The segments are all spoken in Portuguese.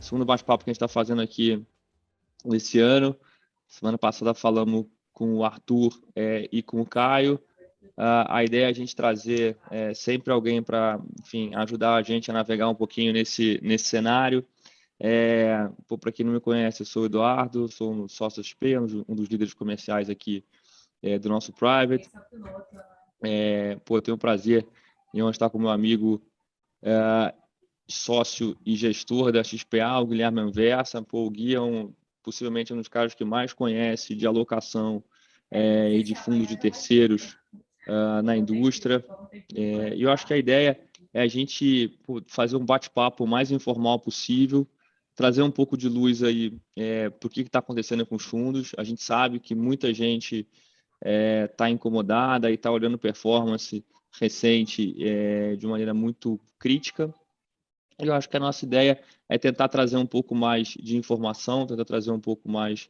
segundo bate-papo que a gente está fazendo aqui esse ano. Semana passada falamos com o Arthur e com o Caio. A ideia é a gente trazer sempre alguém para, enfim, ajudar a gente a navegar um pouquinho nesse cenário. Para quem não me conhece, eu sou o Eduardo, sou um sócio XP, um dos líderes comerciais aqui do nosso Private. Eu tenho o prazer em estar com o meu amigo sócio e gestor da XPA, o Guilherme Anversa. O Gui é possivelmente um dos caras que mais conhece de alocação e de fundos de terceiros na indústria. E eu acho que a ideia é a gente fazer um bate-papo mais informal possível, trazer um pouco de luz aí para o que está acontecendo com os fundos. A gente sabe que muita gente está incomodada e está olhando performance recente de maneira muito crítica. Eu acho que a nossa ideia é tentar trazer um pouco mais de informação, tentar trazer um pouco mais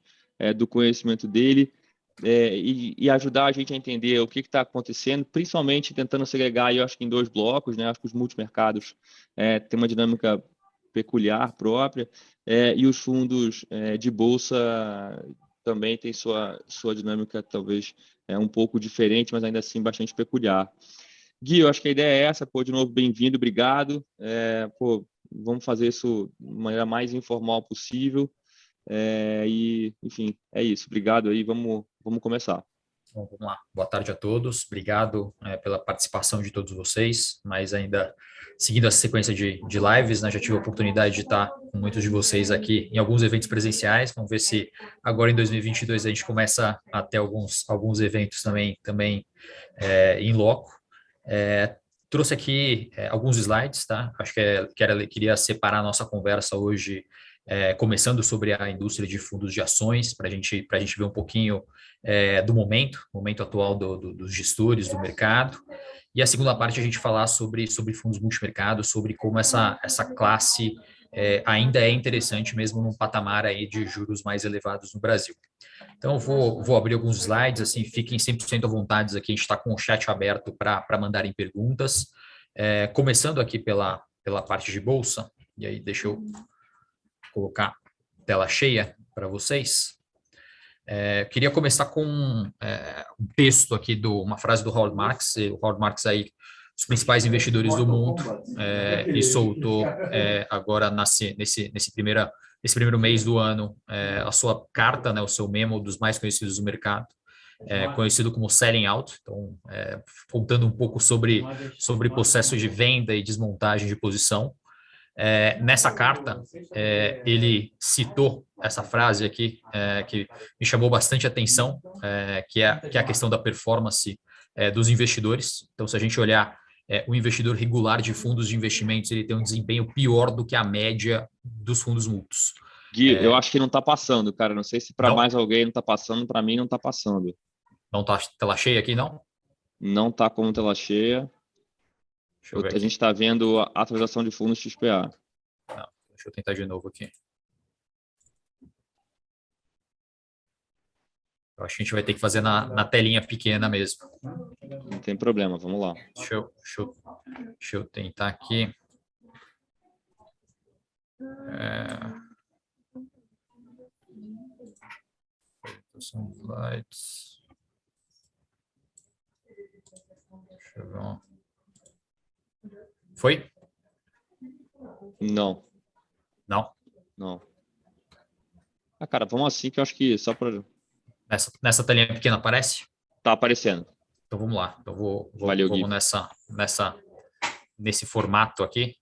do conhecimento dele e ajudar a gente a entender o que está acontecendo, principalmente tentando segregar, eu acho que em 2 blocos, né? Acho que os multimercados têm uma dinâmica peculiar própria e os fundos de bolsa também têm sua dinâmica talvez um pouco diferente, mas ainda assim bastante peculiar. Gui, eu acho que a ideia é essa. De novo, bem-vindo, obrigado. Vamos fazer isso de maneira mais informal possível. Enfim, é isso. Obrigado aí, vamos começar. Bom, vamos lá. Boa tarde a todos. Obrigado pela participação de todos vocês, mas ainda seguindo essa sequência de lives, né, já tive a oportunidade de estar com muitos de vocês aqui em alguns eventos presenciais. Vamos ver se agora em 2022 a gente começa a ter alguns eventos também em loco. Trouxe aqui alguns slides, tá? Acho que queria separar a nossa conversa hoje, começando sobre a indústria de fundos de ações, para a gente ver um pouquinho do momento atual dos gestores do mercado. E a segunda parte a gente falar sobre fundos multimercado, sobre como essa classe ainda é interessante mesmo num patamar aí de juros mais elevados no Brasil. Então, eu vou abrir alguns slides, assim, fiquem 100% à vontade aqui, a gente está com o chat aberto para mandarem perguntas. Começando aqui pela parte de bolsa, e aí deixa eu colocar tela cheia para vocês. Queria começar com um texto aqui, uma frase do Howard Marks. O Howard Marks aí, os principais investidores do mundo, e soltou agora nesse primeiro mês do ano a sua carta, né, o seu memo dos mais conhecidos do mercado, conhecido como Selling Out. Então, contando um pouco sobre processo de venda e desmontagem de posição. Nessa carta, ele citou essa frase aqui, que me chamou bastante atenção, que é a questão da performance dos investidores. Então, se a gente olhar o investidor regular de fundos de investimentos, ele tem um desempenho pior do que a média dos fundos mútuos. Gui, eu acho que não está passando, cara. Não sei se para mais alguém não está passando, para mim não está passando. Não está tela cheia aqui, não? Não está como tela cheia. A gente está vendo a atualização de fundos XPA. Não, deixa eu tentar de novo aqui. Eu acho que a gente vai ter que fazer na telinha pequena mesmo. Não tem problema, vamos lá. Deixa eu tentar aqui. São slides. Deixa eu ver. Foi? Não. Cara, vamos assim que eu acho que só para... Nessa telinha pequena aparece? Tá aparecendo. Então vamos lá. Então Valeu, vamos nesse formato aqui.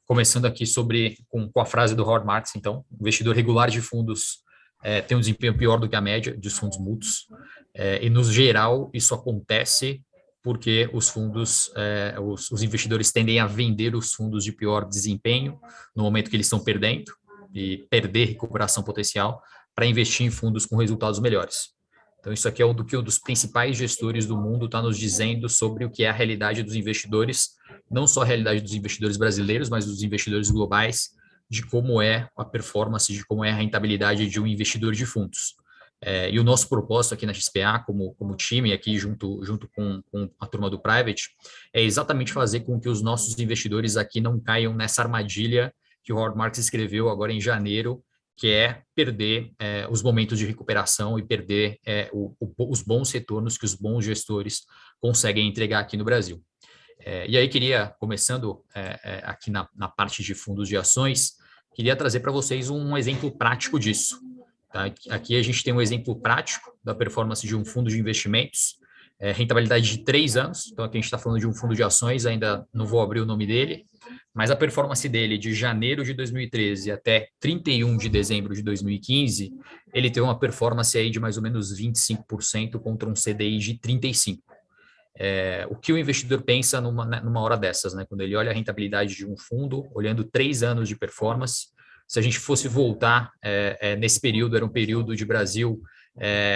Começando aqui com a frase do Howard Marks. Então, investidor regular de fundos tem um desempenho pior do que a média dos fundos mútuos. E no geral isso acontece porque os fundos, os investidores tendem a vender os fundos de pior desempenho no momento que eles estão perdendo e perder recuperação potencial para investir em fundos com resultados melhores. Então, isso aqui é do que um dos principais gestores do mundo está nos dizendo sobre o que é a realidade dos investidores, não só a realidade dos investidores brasileiros, mas dos investidores globais, de como é a performance, de como é a rentabilidade de um investidor de fundos. E o nosso propósito aqui na XPA, como time, aqui junto com a turma do Private, é exatamente fazer com que os nossos investidores aqui não caiam nessa armadilha que o Howard Marks escreveu agora em janeiro, que é perder os momentos de recuperação e perder os bons retornos que os bons gestores conseguem entregar aqui no Brasil. E aí queria, começando aqui na parte de fundos de ações, queria trazer para vocês um exemplo prático disso. Tá? Aqui a gente tem um exemplo prático da performance de um fundo de investimentos, rentabilidade de 3 anos, então aqui a gente está falando de um fundo de ações, ainda não vou abrir o nome dele, mas a performance dele de janeiro de 2013 até 31 de dezembro de 2015, ele tem uma performance aí de mais ou menos 25% contra um CDI de 35%. O que o investidor pensa numa hora dessas, né? Quando ele olha a rentabilidade de um fundo, olhando 3 anos de performance, se a gente fosse voltar nesse período, era um período de Brasil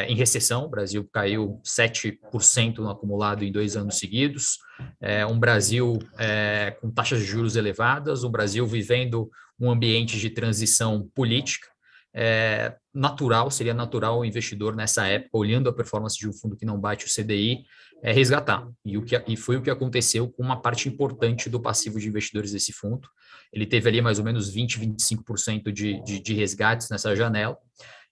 em recessão, o Brasil caiu 7% no acumulado em 2 anos seguidos, um Brasil com taxas de juros elevadas, um Brasil vivendo um ambiente de transição política, seria natural o investidor nessa época, olhando a performance de um fundo que não bate o CDI, resgatar. E foi o que aconteceu com uma parte importante do passivo de investidores desse fundo. Ele teve ali mais ou menos 25% de resgates nessa janela.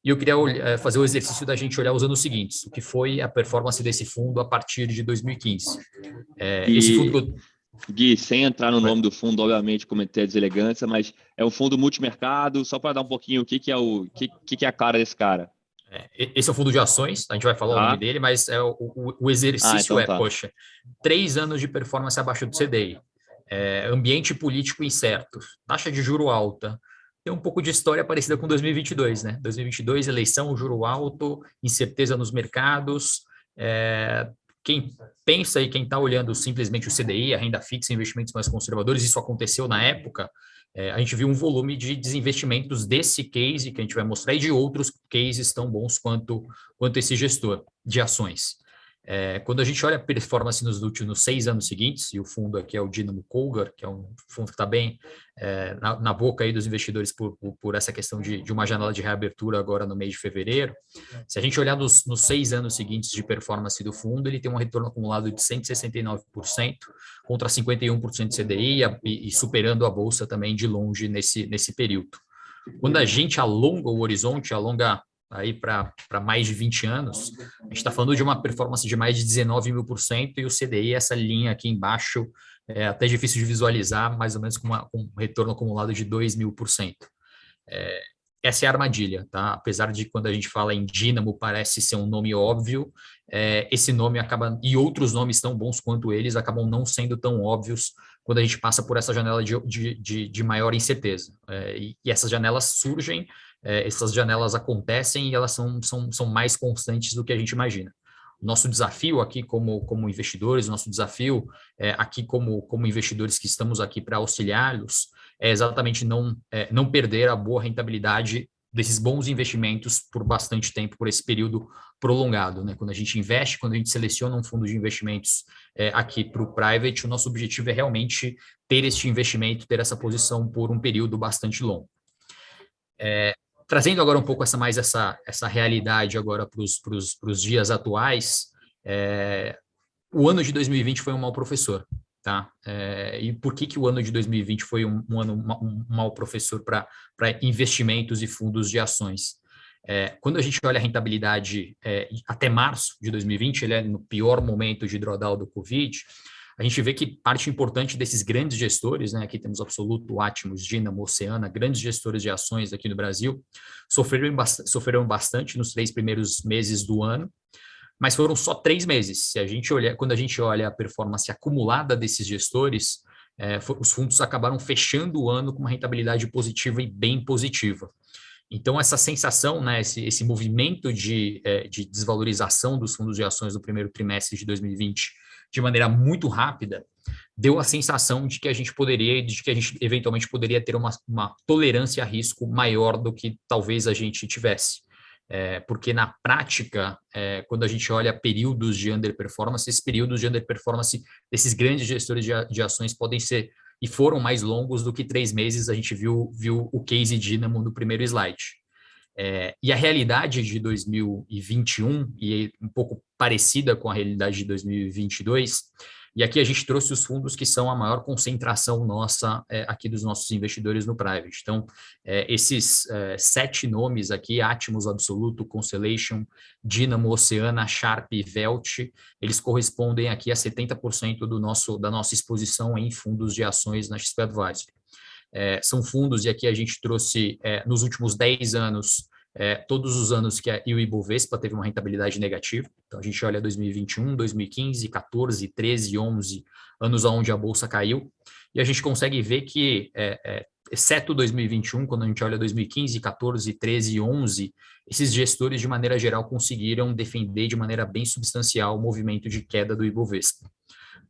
E eu queria fazer o exercício da gente olhar os anos seguintes, o que foi a performance desse fundo a partir de 2015. Esse fundo que eu... Gui, sem entrar no nome do fundo, obviamente, cometer a deselegância, mas é um fundo multimercado, só para dar um pouquinho o que é a cara desse cara. Esse é o fundo de ações, a gente vai falar o nome dele, mas o exercício então poxa, 3 anos de performance abaixo do CDI, ambiente político incerto, taxa de juro alta, tem um pouco de história parecida com 2022, né? 2022, eleição, juro alto, incerteza nos mercados, quem pensa e quem está olhando simplesmente o CDI, a renda fixa, investimentos mais conservadores, isso aconteceu na época, a gente viu um volume de desinvestimentos desse case que a gente vai mostrar e de outros cases tão bons quanto esse gestor de ações. Quando a gente olha a performance nos últimos 6 anos seguintes, e o fundo aqui é o Dynamo Cougar, que é um fundo que está bem na boca aí dos investidores por essa questão de uma janela de reabertura agora no mês de fevereiro, se a gente olhar nos 6 anos seguintes de performance do fundo, ele tem um retorno acumulado de 169% contra 51% de CDI e superando a Bolsa também de longe nesse período. Quando a gente alonga o horizonte, alonga aí para mais de 20 anos, a gente está falando de uma performance de mais de 19.000% e o CDI, essa linha aqui embaixo, é até difícil de visualizar, mais ou menos com um retorno acumulado de 2.000%. Essa é a armadilha, tá? Apesar de quando a gente fala em Dynamo parece ser um nome óbvio, esse nome acaba, e outros nomes tão bons quanto eles, acabam não sendo tão óbvios quando a gente passa por essa janela de maior incerteza. E essas janelas surgem, essas janelas acontecem e elas são mais constantes do que a gente imagina. O nosso desafio aqui como investidores, o nosso desafio aqui como investidores que estamos aqui para auxiliá-los, é exatamente não perder a boa rentabilidade desses bons investimentos por bastante tempo, por esse período prolongado, né? Quando a gente investe, quando a gente seleciona um fundo de investimentos aqui para o private, o nosso objetivo é realmente ter este investimento, ter essa posição por um período bastante longo. Trazendo agora um pouco essa realidade agora para os dias atuais, o ano de 2020 foi um mau professor, tá? E por que o ano de 2020 foi um mau professor para investimentos e fundos de ações? Quando a gente olha a rentabilidade até março de 2020, ele é no pior momento de drawdown do Covid, a gente vê que parte importante desses grandes gestores, né, aqui temos Absoluto, Atmos, Dynamo, Oceana, grandes gestores de ações aqui no Brasil, sofreram bastante nos 3 primeiros meses do ano, mas foram só 3 meses. Quando a gente olha a performance acumulada desses gestores, os fundos acabaram fechando o ano com uma rentabilidade positiva e bem positiva. Então, essa sensação, né, esse movimento de desvalorização dos fundos de ações no primeiro trimestre de 2020, de maneira muito rápida, deu a sensação de que a gente eventualmente poderia ter uma tolerância a risco maior do que talvez a gente tivesse. Porque na prática, quando a gente olha períodos de underperformance, esses períodos de underperformance desses grandes gestores de ações podem ser e foram mais longos do que 3 meses. A gente viu o case Dynamo no primeiro slide. E a realidade de 2021, e um pouco parecida com a realidade de 2022, E aqui a gente trouxe os fundos que são a maior concentração nossa aqui dos nossos investidores no private. Então, esses 7 nomes aqui, Atmos Absoluto, Constellation, Dynamo, Oceana, Sharp e Velt, eles correspondem aqui a 70% da nossa exposição em fundos de ações na XP Advisory. São fundos, e aqui a gente trouxe, nos últimos 10 anos, todos os anos que o Ibovespa teve uma rentabilidade negativa. Então, a gente olha 2021, 2015, 14, 13, 11, anos onde a Bolsa caiu, e a gente consegue ver que, exceto 2021, quando a gente olha 2015, 14, 13 e 11, esses gestores, de maneira geral, conseguiram defender de maneira bem substancial o movimento de queda do Ibovespa.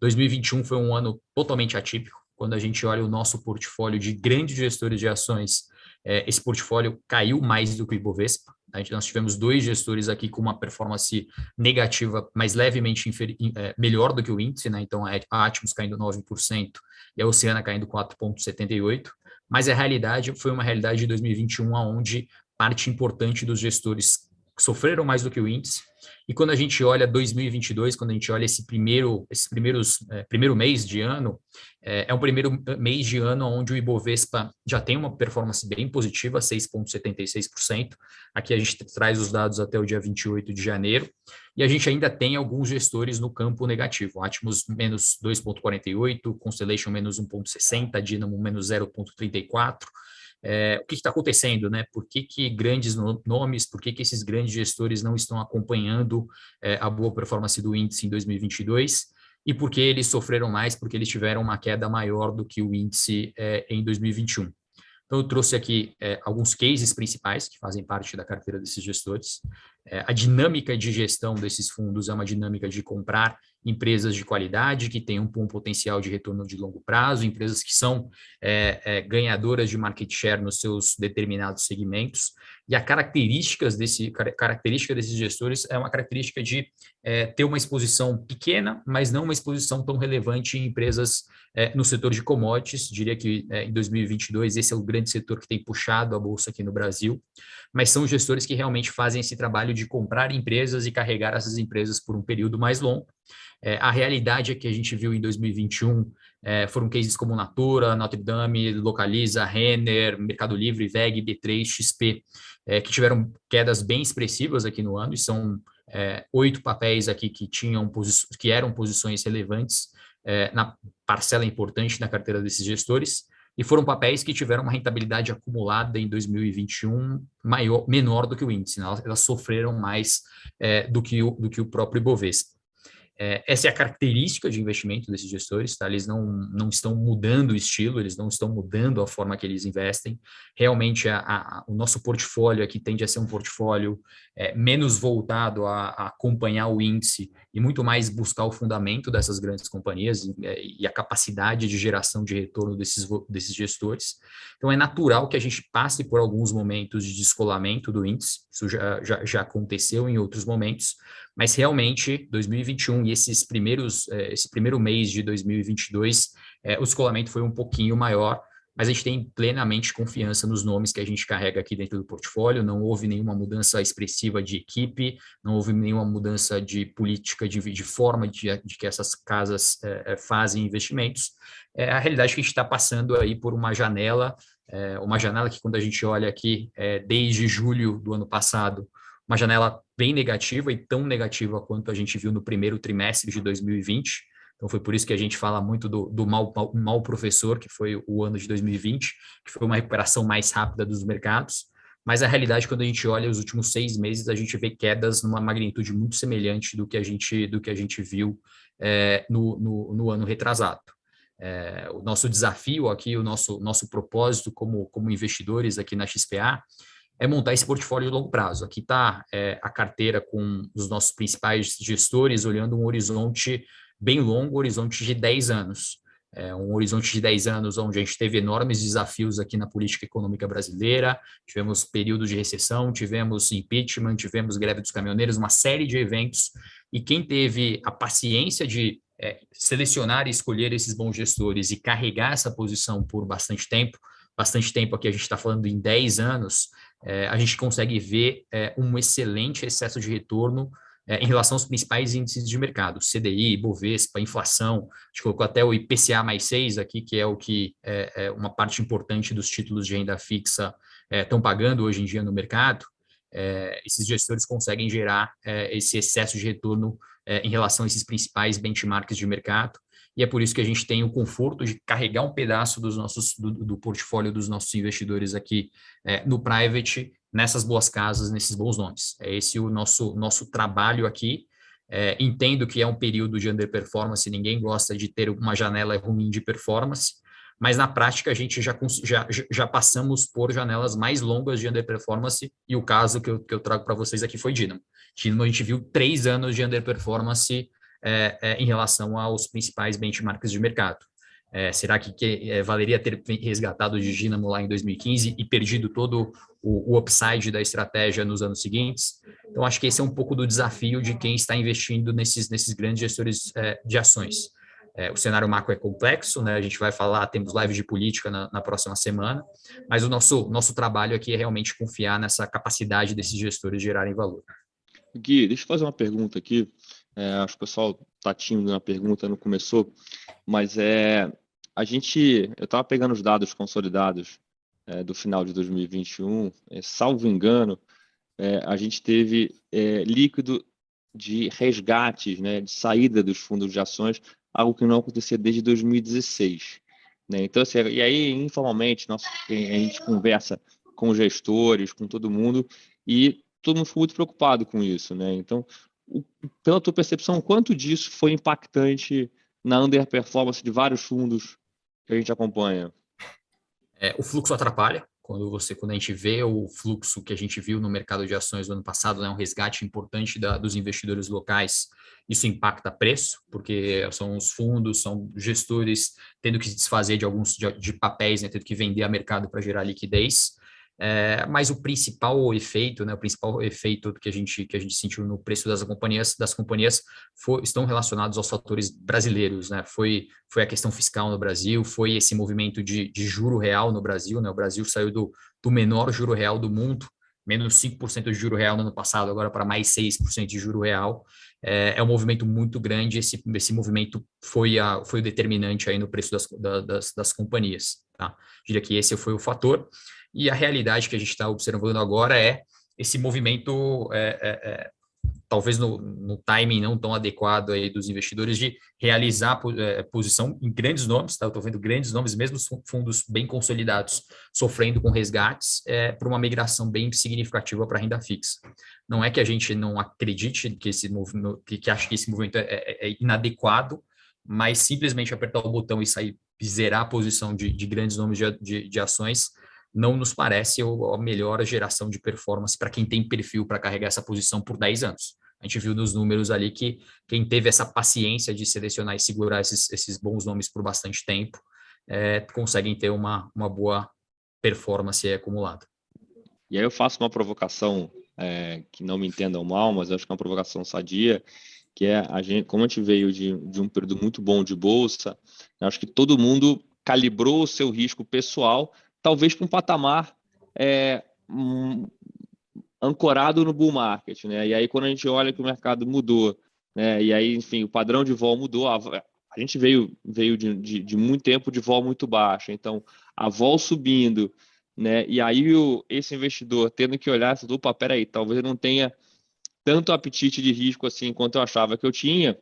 2021 foi um ano totalmente atípico. Quando a gente olha o nosso portfólio de grandes gestores de ações, esse portfólio caiu mais do que o Ibovespa. Nós tivemos 2 gestores aqui com uma performance negativa, mas levemente melhor do que o índice, né? Então, a Atmos caindo 9% e a Oceana caindo 4,78%. Mas a realidade foi uma realidade de 2021, onde parte importante dos gestores sofreram mais do que o índice. E quando a gente olha 2022, quando a gente olha primeiro mês de ano, é um primeiro mês de ano onde o Ibovespa já tem uma performance bem positiva, 6,76%. Aqui a gente traz os dados até o dia 28 de janeiro. E a gente ainda tem alguns gestores no campo negativo. Atmos menos 2,48%, Constellation menos 1,60%, Dynamo menos 0,34%. O que está acontecendo, né? Por que grandes nomes, por que esses grandes gestores não estão acompanhando a boa performance do índice em 2022? E por que eles sofreram mais? Porque eles tiveram uma queda maior do que o índice em 2021. Então, eu trouxe aqui alguns cases principais que fazem parte da carteira desses gestores. A dinâmica de gestão desses fundos é uma dinâmica de comprar empresas de qualidade, que tenham um potencial de retorno de longo prazo, empresas que são ganhadoras de market share nos seus determinados segmentos. E a característica desses gestores é uma característica de ter uma exposição pequena, mas não uma exposição tão relevante em empresas no setor de commodities. Diria que em 2022 esse é o grande setor que tem puxado a Bolsa aqui no Brasil, mas são gestores que realmente fazem esse trabalho de comprar empresas e carregar essas empresas por um período mais longo. A realidade é que a gente viu em 2021 foram cases como Natura, Notre Dame, Localiza, Renner, Mercado Livre, VEG, B3, XP, que tiveram quedas bem expressivas aqui no ano, e são 8 papéis aqui que eram posições relevantes na parcela importante na carteira desses gestores, e foram papéis que tiveram uma rentabilidade acumulada em 2021 menor do que o índice, né? Elas sofreram mais do que o próprio Ibovespa. Essa é a característica de investimento desses gestores, tá? Eles não estão mudando o estilo, eles não estão mudando a forma que eles investem. Realmente, o nosso portfólio aqui tende a ser um portfólio menos voltado a acompanhar o índice e muito mais buscar o fundamento dessas grandes companhias e a capacidade de geração de retorno desses gestores. Então, é natural que a gente passe por alguns momentos de descolamento do índice, isso já aconteceu em outros momentos, mas realmente 2021 e esse primeiro mês de 2022, o descolamento foi um pouquinho maior, mas a gente tem plenamente confiança nos nomes que a gente carrega aqui dentro do portfólio. Não houve nenhuma mudança expressiva de equipe, não houve nenhuma mudança de política, de forma de que essas casas fazem investimentos. A realidade é que a gente está passando aí por uma janela que, quando a gente olha aqui, desde julho do ano passado, uma janela bem negativa, e tão negativa quanto a gente viu no primeiro trimestre de 2020. Então, foi por isso que a gente fala muito do mal professor, que foi o ano de 2020, que foi uma recuperação mais rápida dos mercados. Mas a realidade, quando a gente olha os últimos 6 meses, a gente vê quedas numa magnitude muito semelhante do que a gente viu no ano retrasado. O nosso desafio aqui, o nosso propósito como investidores aqui na XPA, é montar esse portfólio de longo prazo. Aqui está a carteira com os nossos principais gestores, olhando um horizonte bem longo, horizonte de 10 anos. Um horizonte de 10 anos onde a gente teve enormes desafios aqui na política econômica brasileira, tivemos período de recessão, tivemos impeachment, tivemos greve dos caminhoneiros, uma série de eventos, e quem teve a paciência de selecionar e escolher esses bons gestores e carregar essa posição por bastante tempo aqui a gente está falando em 10 anos, a gente consegue ver um excelente excesso de retorno em relação aos principais índices de mercado, CDI, Bovespa, inflação, a gente colocou até o IPCA mais 6 aqui, que é o que é uma parte importante dos títulos de renda fixa estão pagando hoje em dia no mercado. Esses gestores conseguem gerar esse excesso de retorno em relação a esses principais benchmarks de mercado, e é por isso que a gente tem o conforto de carregar um pedaço do portfólio dos nossos investidores aqui no private, nessas boas casas, nesses bons nomes. É esse o nosso trabalho aqui. Entendo que é um período de underperformance, ninguém gosta de ter uma janela ruim de performance, mas na prática a gente já passamos por janelas mais longas de underperformance, e o caso que eu trago para vocês aqui foi Dynamo. Dynamo a gente viu 3 anos de underperformance em relação aos principais benchmarks de mercado. Será que valeria ter resgatado de Dynamo lá em 2015 e perdido todo o upside da estratégia nos anos seguintes? Então, acho que esse é um pouco do desafio de quem está investindo nesses grandes gestores de ações. O cenário macro é complexo, né? A gente vai falar, temos lives de política na próxima semana, mas o nosso trabalho aqui é realmente confiar nessa capacidade desses gestores de gerarem valor. Gui, deixa eu fazer uma pergunta aqui. Acho que o pessoal está tímido na pergunta, não começou, mas eu estava pegando os dados consolidados do final de 2021, salvo engano, a gente teve líquido de resgates, né, de saída dos fundos de ações, algo que não acontecia desde 2016. Né? Então, assim, e aí, informalmente, a gente conversa com gestores, com todo mundo, e todo mundo ficou muito preocupado com isso. Né? Então, pela tua percepção, quanto disso foi impactante na underperformance de vários fundos que a gente acompanha? O fluxo atrapalha. Quando a gente vê o fluxo que a gente viu no mercado de ações do ano passado, né, um resgate importante dos investidores locais, isso impacta preço, porque são os fundos, são gestores tendo que se desfazer de alguns de papéis, né, tendo que vender a mercado para gerar liquidez. Mas o principal efeito, né, que a gente sentiu no preço das companhias estão relacionados aos fatores brasileiros, né? Foi a questão fiscal no Brasil, foi esse movimento de juro real no Brasil, né? O Brasil saiu do menor juro real do mundo, menos 5% de juro real no ano passado, agora para mais 6% de juro real. É um movimento muito grande, esse movimento foi o determinante aí no preço das companhias. Tá? Diria que esse foi o fator. E a realidade que a gente está observando agora é esse movimento, talvez no timing não tão adequado aí dos investidores, de realizar posição em grandes nomes, tá? Eu estou vendo grandes nomes, mesmo fundos bem consolidados, sofrendo com resgates, por uma migração bem significativa para a renda fixa. Não é que a gente não acredite que ache que esse movimento é inadequado, mas simplesmente apertar o botão e sair, zerar a posição de grandes nomes de ações não nos parece a melhor geração de performance para quem tem perfil para carregar essa posição por 10 anos. A gente viu nos números ali que quem teve essa paciência de selecionar e segurar esses bons nomes por bastante tempo conseguem ter uma boa performance acumulada. E aí eu faço uma provocação, que não me entendam mal, mas eu acho que é uma provocação sadia, que como a gente veio de um período muito bom de bolsa, acho que todo mundo calibrou o seu risco pessoal, talvez para um patamar ancorado no bull market, né? E aí quando a gente olha que o mercado mudou, né? E aí, enfim, o padrão de vol mudou, a gente veio de muito tempo de vol muito baixa, então a vol subindo, né? E aí esse investidor tendo que olhar, opa, peraí, talvez eu não tenha tanto apetite de risco assim quanto eu achava que eu tinha,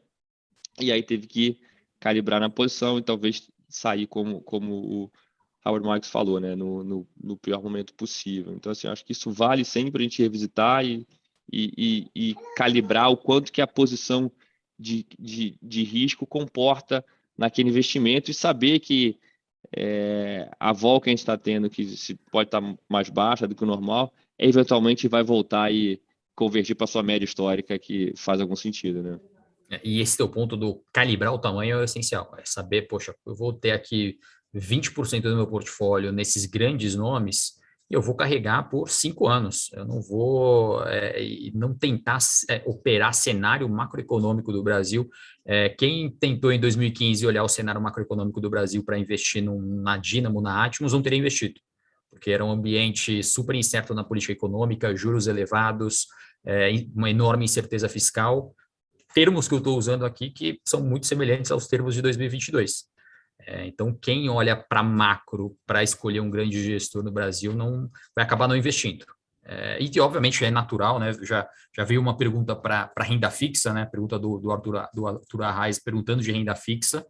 e aí teve que calibrar na posição e talvez sair como o Howard Marks falou, né, no pior momento possível. Então, assim, acho que isso vale sempre a gente revisitar e calibrar o quanto que a posição de risco comporta naquele investimento e saber que a vol que a gente está tendo, que pode estar mais baixa do que o normal, eventualmente vai voltar e convergir para a sua média histórica, que faz algum sentido, né? E esse teu ponto do calibrar o tamanho é essencial. É saber, poxa, eu vou ter aqui 20% do meu portfólio nesses grandes nomes e eu vou carregar por 5 anos. Eu não vou não tentar operar cenário macroeconômico do Brasil. Quem tentou em 2015 olhar o cenário macroeconômico do Brasil para investir na Dynamo, na Atmos, não teria investido, porque era um ambiente super incerto na política econômica, juros elevados, uma enorme incerteza fiscal, termos que eu estou usando aqui que são muito semelhantes aos termos de 2022. Então, quem olha para macro para escolher um grande gestor no Brasil não vai acabar não investindo. E que, obviamente, é natural, né? Já veio uma pergunta para renda fixa, né? Pergunta do Arthur Arraes perguntando de renda fixa.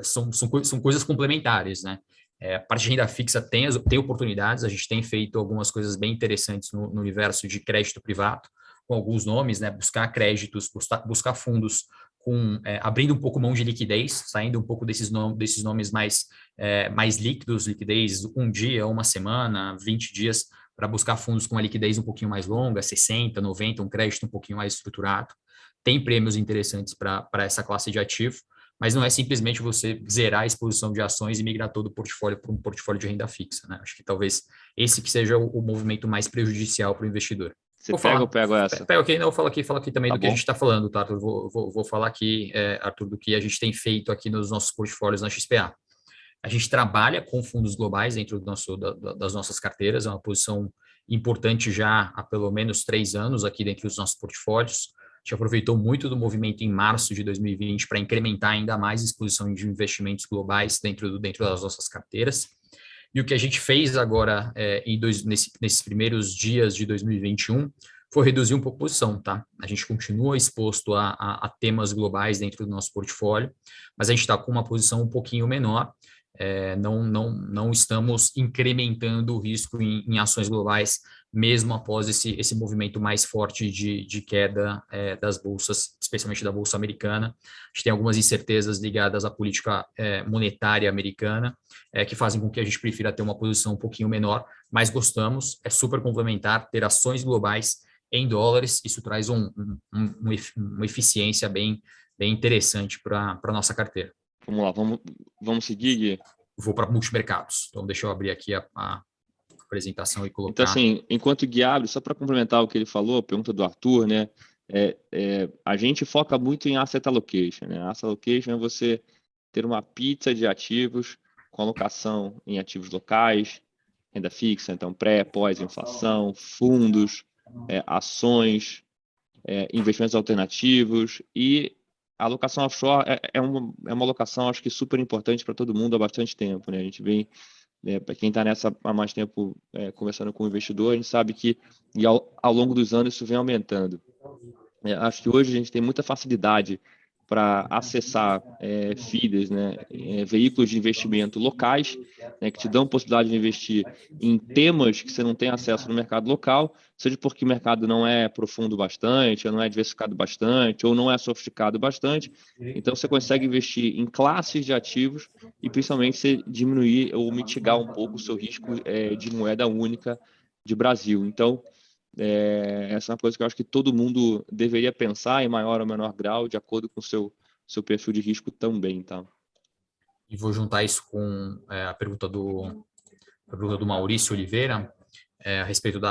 São coisas complementares, né? A parte de renda fixa tem oportunidades, a gente tem feito algumas coisas bem interessantes no universo de crédito privado, com alguns nomes, né? Buscar créditos, buscar fundos abrindo um pouco mão de liquidez, saindo um pouco desses nomes mais líquidos, liquidez um dia, uma semana, 20 dias, para buscar fundos com uma liquidez um pouquinho mais longa, 60, 90, um crédito um pouquinho mais estruturado. Tem prêmios interessantes para essa classe de ativo, mas não é simplesmente você zerar a exposição de ações e migrar todo o portfólio para um portfólio de renda fixa, né? Acho que talvez esse que seja o movimento mais prejudicial para o investidor. Você pega ou pego essa? Pega aqui, não, eu falo aqui também tá do bom. que a gente está falando, tá, Arthur? Vou falar aqui, Arthur, do que a gente tem feito aqui nos nossos portfólios na XPA. A gente trabalha com fundos globais dentro das nossas carteiras, é uma posição importante já há pelo menos 3 anos aqui dentro dos nossos portfólios. A gente aproveitou muito do movimento em março de 2020 para incrementar ainda mais a exposição de investimentos globais dentro das nossas carteiras. E o que a gente fez agora, nesses primeiros dias de 2021, foi reduzir um pouco a posição, tá? A gente continua exposto a temas globais dentro do nosso portfólio, mas a gente está com uma posição um pouquinho menor. Não estamos incrementando o risco em ações globais, mesmo após esse movimento mais forte de queda das bolsas, especialmente da Bolsa Americana. A gente tem algumas incertezas ligadas à política monetária americana, que fazem com que a gente prefira ter uma posição um pouquinho menor, mas gostamos, é super complementar ter ações globais em dólares, isso traz uma eficiência bem interessante para a nossa carteira. Vamos lá, vamos seguir, Gui? Vou para multimercados. Então, deixa eu abrir aqui a apresentação e colocar. Então, assim, enquanto o Gui abre, só para complementar o que ele falou, a pergunta do Arthur, né? A gente foca muito em asset allocation, né? Asset allocation é você ter uma pizza de ativos com alocação em ativos locais, renda fixa, então pré, pós-inflação, fundos, ações, investimentos alternativos, e a alocação offshore é uma alocação, acho que super importante para todo mundo há bastante tempo, né? A gente vem, para quem está nessa há mais tempo conversando com o investidor, a gente sabe que ao longo dos anos isso vem aumentando. Acho que hoje a gente tem muita facilidade para acessar FIDs, né, veículos de investimento locais, né, que te dão possibilidade de investir em temas que você não tem acesso no mercado local, seja porque o mercado não é profundo bastante, ou não é diversificado bastante, ou não é sofisticado bastante. Então, você consegue investir em classes de ativos e, principalmente, você diminuir ou mitigar um pouco o seu risco de moeda única de Brasil. Então, essa é uma coisa que eu acho que todo mundo deveria pensar em maior ou menor grau, de acordo com o seu perfil de risco também, tá? E vou juntar isso com a pergunta do Maurício Oliveira, a respeito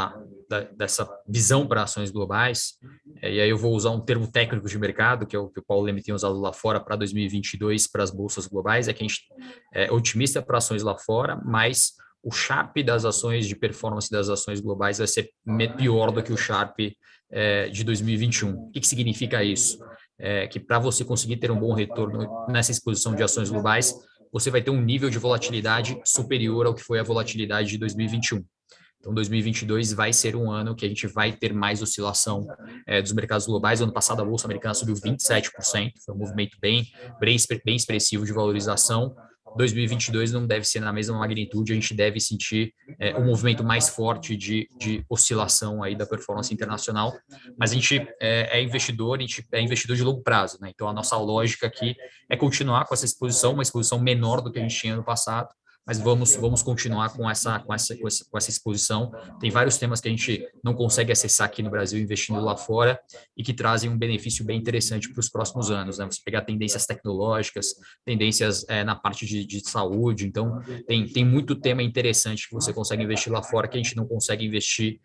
dessa visão para ações globais. E aí eu vou usar um termo técnico de mercado, que é o que o Paulo Leme tem usado lá fora para 2022 para as bolsas globais, é que a gente é otimista para ações lá fora, mas o Sharpe das ações, de performance das ações globais, vai ser pior do que o Sharpe de 2021. O que significa isso? Que para você conseguir ter um bom retorno nessa exposição de ações globais, você vai ter um nível de volatilidade superior ao que foi a volatilidade de 2021. Então, 2022 vai ser um ano que a gente vai ter mais oscilação dos mercados globais. Ano passado, a Bolsa Americana subiu 27%, foi um movimento bem expressivo de valorização. 2022 não deve ser na mesma magnitude, a gente deve sentir um movimento mais forte de oscilação aí da performance internacional, mas a gente é investidor de longo prazo, né? Então a nossa lógica aqui é continuar com essa exposição, uma exposição menor do que a gente tinha no passado, mas vamos continuar com essa exposição. Tem vários temas que a gente não consegue acessar aqui no Brasil investindo lá fora e que trazem um benefício bem interessante para os próximos anos, né? Você pegar tendências tecnológicas, tendências na parte de saúde, então tem muito tema interessante que você consegue investir lá fora que a gente não consegue investir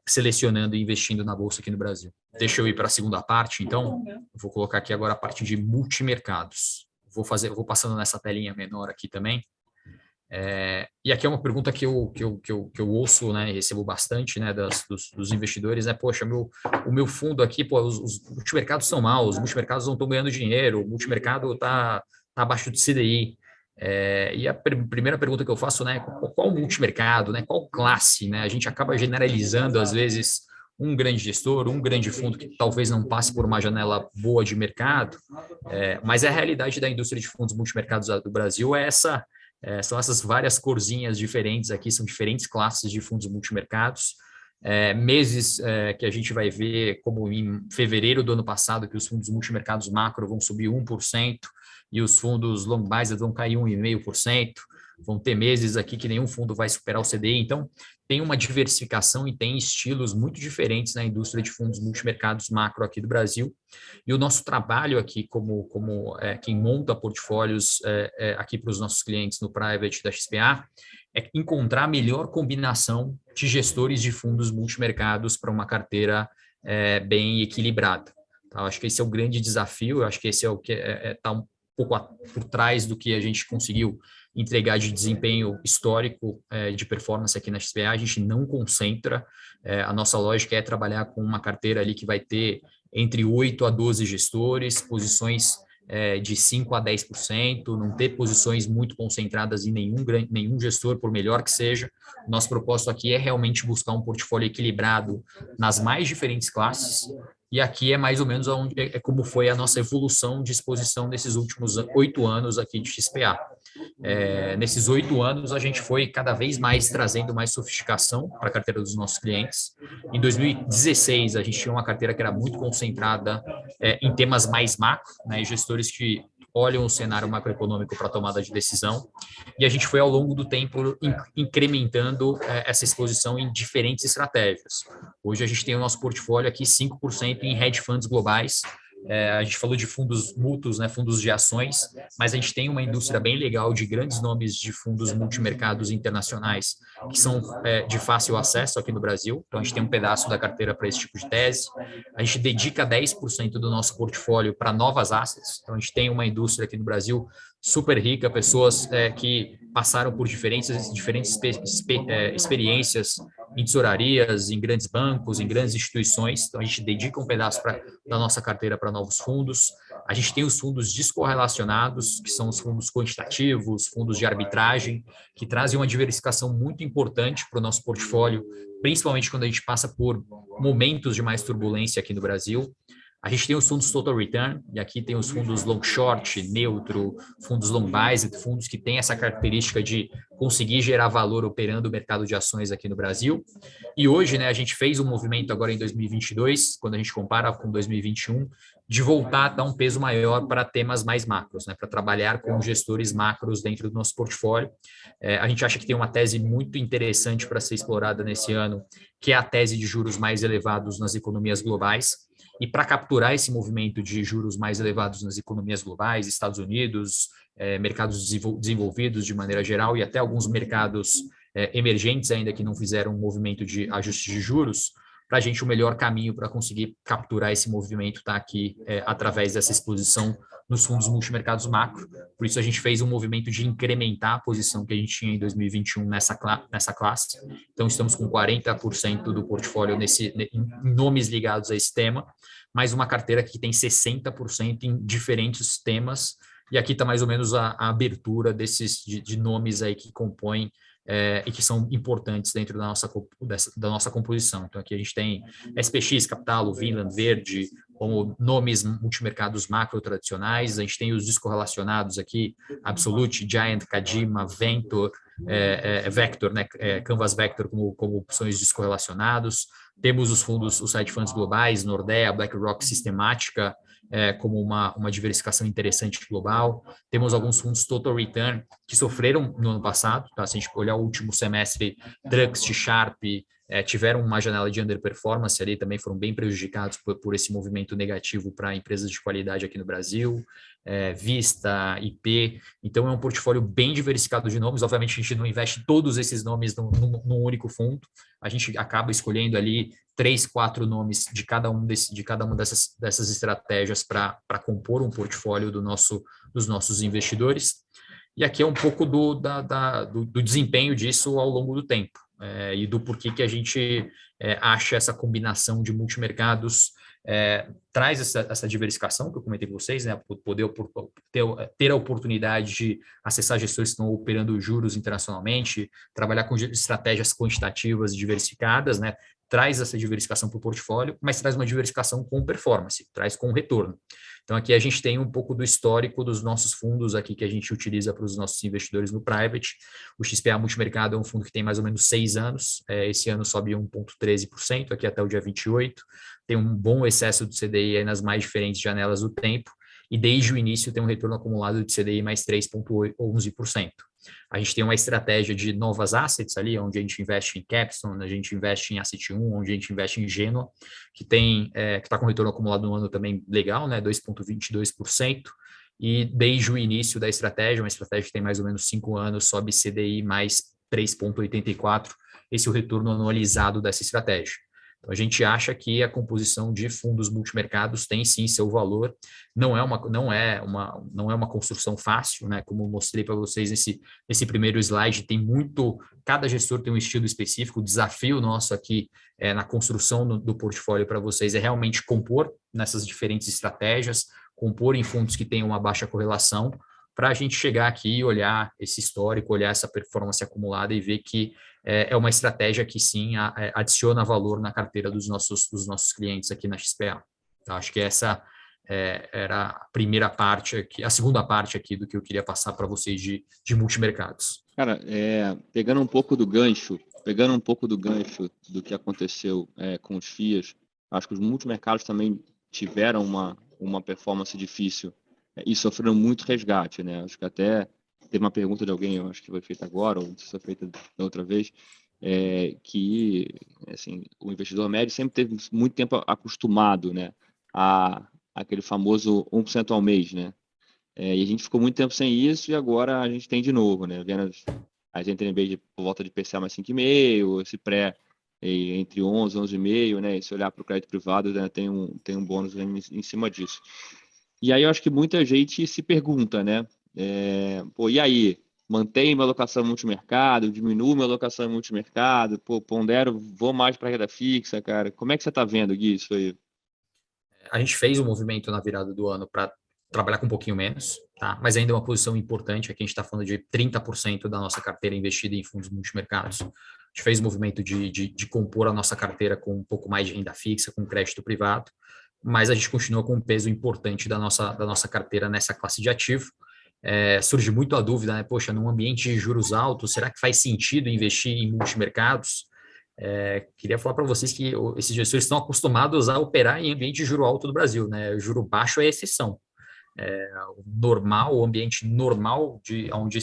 selecionando e investindo na bolsa aqui no Brasil. Deixa eu ir para a segunda parte, então. Vou colocar aqui agora a parte de multimercados. Vou passando nessa telinha menor aqui também. E aqui é uma pergunta que eu ouço, né, e recebo bastante, né, dos investidores, né, poxa, o meu fundo aqui, pô, os multimercados são maus, os multimercados não estão ganhando dinheiro, o multimercado está abaixo de CDI. E a primeira pergunta que eu faço, né, qual multimercado, né, qual classe, né, a gente acaba generalizando, às vezes, um grande gestor, um grande fundo que talvez não passe por uma janela boa de mercado, mas a realidade da indústria de fundos multimercados do Brasil é essa. São essas várias corzinhas diferentes aqui, são diferentes classes de fundos multimercados. Meses que a gente vai ver, como em fevereiro do ano passado, que os fundos multimercados macro vão subir 1% e os fundos long biased vão cair 1,5%. Vão ter meses aqui que nenhum fundo vai superar o CDI. Então, tem uma diversificação e tem estilos muito diferentes na indústria de fundos multimercados macro aqui do Brasil. E o nosso trabalho aqui, como quem monta portfólios aqui para os nossos clientes no Private da XPA, é encontrar a melhor combinação de gestores de fundos multimercados para uma carteira bem equilibrada. Tá? Eu acho que esse é o grande desafio, eu acho que esse é o que está um pouco por trás do que a gente conseguiu entregar de desempenho histórico de performance aqui na XPA. A gente não concentra, a nossa lógica é trabalhar com uma carteira ali que vai ter entre 8 a 12 gestores, posições de 5 a 10%, não ter posições muito concentradas em nenhum gestor, por melhor que seja. Nosso propósito aqui é realmente buscar um portfólio equilibrado nas mais diferentes classes, e aqui é mais ou menos como foi a nossa evolução de exposição nesses últimos 8 anos aqui de XPA. Nesses 8 anos, a gente foi cada vez mais trazendo mais sofisticação para a carteira dos nossos clientes. Em 2016, a gente tinha uma carteira que era muito concentrada em temas mais macro, né, gestores que olham o cenário macroeconômico para tomada de decisão, e a gente foi, ao longo do tempo, incrementando essa exposição em diferentes estratégias. Hoje, a gente tem o nosso portfólio aqui 5% em hedge funds globais. A gente falou de fundos mútuos, né, fundos de ações, mas a gente tem uma indústria bem legal de grandes nomes de fundos multimercados internacionais que são de fácil acesso aqui no Brasil. Então, a gente tem um pedaço da carteira para esse tipo de tese. A gente dedica 10% do nosso portfólio para novas assets. Então, a gente tem uma indústria aqui no Brasil super rica, pessoas que passaram por diferentes experiências em tesourarias, em grandes bancos, em grandes instituições. Então, a gente dedica um pedaço da nossa carteira para novos fundos. A gente tem os fundos descorrelacionados, que são os fundos quantitativos, fundos de arbitragem, que trazem uma diversificação muito importante para o nosso portfólio, principalmente quando a gente passa por momentos de mais turbulência aqui no Brasil. A gente tem os fundos Total Return, e aqui tem os fundos Long Short, Neutro, fundos Long Biased, fundos que têm essa característica de conseguir gerar valor operando o mercado de ações aqui no Brasil. E hoje, né, a gente fez um movimento agora em 2022, quando a gente compara com 2021, de voltar a dar um peso maior para temas mais macros, né, para trabalhar com gestores macros dentro do nosso portfólio. A gente acha que tem uma tese muito interessante para ser explorada nesse ano, que é a tese de juros mais elevados nas economias globais. E para capturar esse movimento de juros mais elevados nas economias globais, Estados Unidos, mercados desenvolvidos de maneira geral e até alguns mercados emergentes ainda que não fizeram um movimento de ajuste de juros, para a gente o melhor caminho para conseguir capturar esse movimento está aqui através dessa exposição nos fundos multimercados macro. Por isso a gente fez um movimento de incrementar a posição que a gente tinha em 2021 nessa classe. Então estamos com 40% do portfólio em nomes ligados a esse tema, mais uma carteira que tem 60% em diferentes temas, e aqui está mais ou menos a abertura de nomes aí que compõem e que são importantes dentro da nossa composição. Então, aqui a gente tem SPX, Capital, Vinland, Verde, como nomes multimercados macro tradicionais. A gente tem os descorrelacionados aqui, Absolute, Giant, Kadima, Ventor, Vector, né, Canvas Vector como opções descorrelacionados. Temos os hedge funds globais, Nordea, BlackRock, Sistemática, como uma diversificação interessante global. Temos alguns fundos Total Return que sofreram no ano passado, tá? Se a gente olhar o último semestre, Drux, Sharp, tiveram uma janela de underperformance ali, também foram bem prejudicados por esse movimento negativo para empresas de qualidade aqui no Brasil, Vista, IP. Então, é um portfólio bem diversificado de nomes. Obviamente, a gente não investe todos esses nomes num único fundo. A gente acaba escolhendo ali 3, 4 nomes de cada uma dessas estratégias para compor um portfólio dos nossos investidores. E aqui é um pouco do desempenho disso ao longo do tempo, e do porquê que a gente acha essa combinação de multimercados traz essa diversificação que eu comentei com vocês, né? Poder ter a oportunidade de acessar gestores que estão operando juros internacionalmente, trabalhar com estratégias quantitativas diversificadas, né? Traz essa diversificação para o portfólio, mas traz uma diversificação com performance, traz com retorno. Então, aqui a gente tem um pouco do histórico dos nossos fundos aqui que a gente utiliza para os nossos investidores no private. O XPA Multimercado é um fundo que tem mais ou menos 6 anos. Esse ano sobe 1,13%, aqui até o dia 28. Tem um bom excesso do CDI aí nas mais diferentes janelas do tempo. E desde o início tem um retorno acumulado de CDI mais 3,11%. A gente tem uma estratégia de novas assets ali, onde a gente investe em Capstone, a gente investe em Asset 1, onde a gente investe em Genoa, que está com retorno acumulado no ano também legal, né, 2,22%. E desde o início da estratégia, uma estratégia que tem mais ou menos 5 anos, sobe CDI mais 3,84%. Esse é o retorno anualizado dessa estratégia. Então, a gente acha que a composição de fundos multimercados tem sim seu valor. Não é uma construção fácil, né? Como eu mostrei para vocês nesse primeiro slide, cada gestor tem um estilo específico. O desafio nosso aqui na construção do portfólio para vocês é realmente compor nessas diferentes estratégias, compor em fundos que tenham uma baixa correlação, para a gente chegar aqui e olhar esse histórico, olhar essa performance acumulada e ver que é uma estratégia que sim adiciona valor na carteira dos nossos clientes aqui na XPA. Então, acho que essa era a primeira parte aqui, a segunda parte aqui do que eu queria passar para vocês de multimercados. Cara, pegando um pouco do gancho do que aconteceu com os FIAs, acho que os multimercados também tiveram uma performance difícil e sofreram muito resgate, né? Acho que até teve uma pergunta de alguém, eu acho que foi feita agora, ou se foi feita da outra vez, que assim, o investidor médio sempre teve muito tempo acostumado, né, a aquele famoso 1% ao mês, né? E a gente ficou muito tempo sem isso e agora a gente tem de novo, né? Vendo a gente tem bem por volta de PCA mais 5,5, esse pré entre 11 e 11,5, né? E se olhar para o crédito privado, né, tem um bônus em cima disso. E aí eu acho que muita gente se pergunta, né? E aí? Mantenho minha alocação multimercado, diminuo minha alocação multimercado, pondero, vou mais para a renda fixa, cara. Como é que você está vendo, Gui, isso aí? A gente fez um movimento na virada do ano para trabalhar com um pouquinho menos, tá? Mas ainda é uma posição importante. Aqui a gente está falando de 30% da nossa carteira investida em fundos multimercados. A gente fez o movimento de compor a nossa carteira com um pouco mais de renda fixa, com crédito privado, mas a gente continua com um peso importante da nossa carteira nessa classe de ativo. Surge muito a dúvida, né? Poxa, num ambiente de juros altos, será que faz sentido investir em multimercados? Queria falar para vocês que esses gestores estão acostumados a operar em ambiente de juro alto do Brasil, né? O juro baixo é exceção. O ambiente normal onde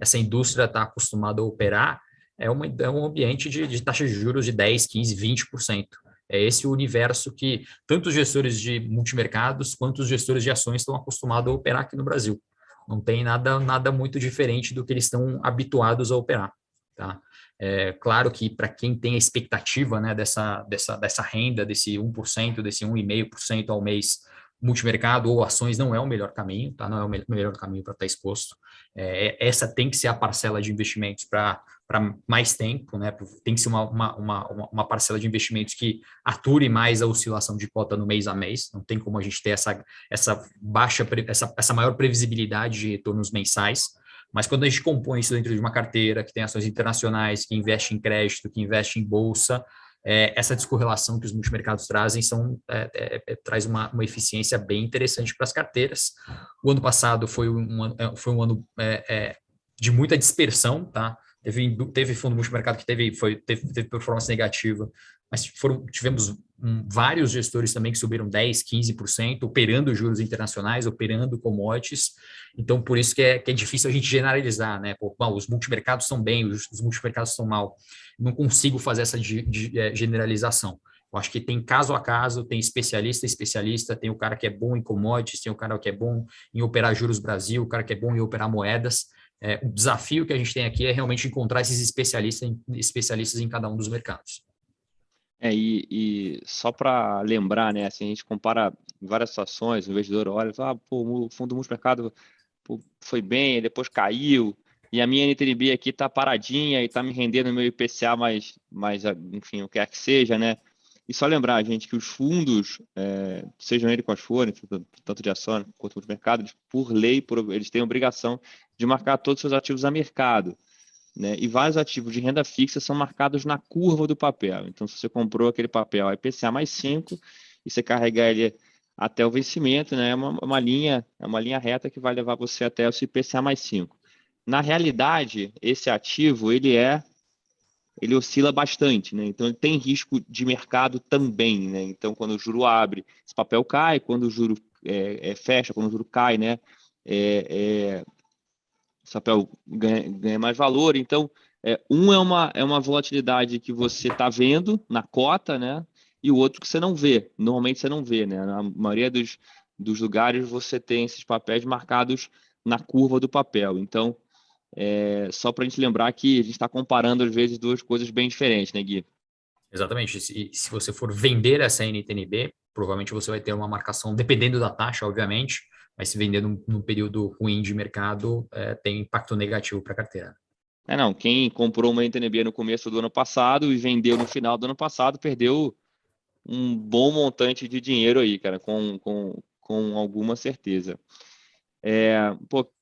essa indústria está acostumada a operar é um ambiente de taxa de juros de 10, 15, 20%. É esse o universo que tanto os gestores de multimercados quanto os gestores de ações estão acostumados a operar aqui no Brasil. Não tem nada muito diferente do que eles estão habituados a operar. Tá? Claro que para quem tem a expectativa, né, dessa renda, desse 1%, desse 1,5% ao mês, multimercado ou ações não é o melhor caminho, tá? Não é o melhor caminho para estar exposto. Essa tem que ser a parcela de investimentos para mais tempo, né? Tem que ser uma parcela de investimentos que ature mais a oscilação de cota no mês a mês. Não tem como a gente ter essa maior previsibilidade de retornos mensais. Mas quando a gente compõe isso dentro de uma carteira que tem ações internacionais, que investe em crédito, que investe em bolsa, essa descorrelação que os multimercados trazem traz uma eficiência bem interessante para as carteiras. O ano passado foi um ano de muita dispersão, tá? Teve fundo multimercado que teve performance negativa, mas tivemos vários gestores também que subiram 10%, 15%, operando juros internacionais, operando commodities. Então, por isso que é difícil a gente generalizar, né? Os multimercados estão bem, os multimercados estão mal. Não consigo fazer essa generalização. Eu acho que tem caso a caso, tem especialista, tem o cara que é bom em commodities, tem o cara que é bom em operar juros Brasil, o cara que é bom em operar moedas. O desafio que a gente tem aqui é realmente encontrar esses especialistas em cada um dos mercados. E só para lembrar, né, assim, a gente compara várias situações, o investidor olha e fala, o fundo multimercado pô, foi bem, depois caiu, e a minha NTNB aqui está paradinha e está me rendendo meu IPCA enfim, o que quer que seja, né? E só lembrar, gente, que os fundos, sejam eles quais forem, tanto de ação quanto de mercado, por lei, eles têm a obrigação de marcar todos os seus ativos a mercado, né? E vários ativos de renda fixa são marcados na curva do papel. Então, se você comprou aquele papel a IPCA mais 5 e você carregar ele até o vencimento, né? É uma linha reta que vai levar você até o IPCA mais 5. Na realidade, esse ativo, ele oscila bastante, né? Então, ele tem risco de mercado também, né? Então, quando o juro abre, esse papel cai, quando o juro fecha, quando o juro cai, né? Esse papel ganha mais valor. Então, é uma volatilidade que você está vendo na cota, né? E o outro que você não vê. Normalmente você não vê, né? Na maioria dos lugares você tem esses papéis marcados na curva do papel. Então, só para a gente lembrar que a gente está comparando, às vezes, duas coisas bem diferentes, né, Gui? Exatamente. E se você for vender essa NTNB, provavelmente você vai ter uma marcação, dependendo da taxa, obviamente, mas se vender num período ruim de mercado, tem impacto negativo para a carteira. Não, quem comprou uma NTNB no começo do ano passado e vendeu no final do ano passado, perdeu um bom montante de dinheiro aí, cara, com alguma certeza.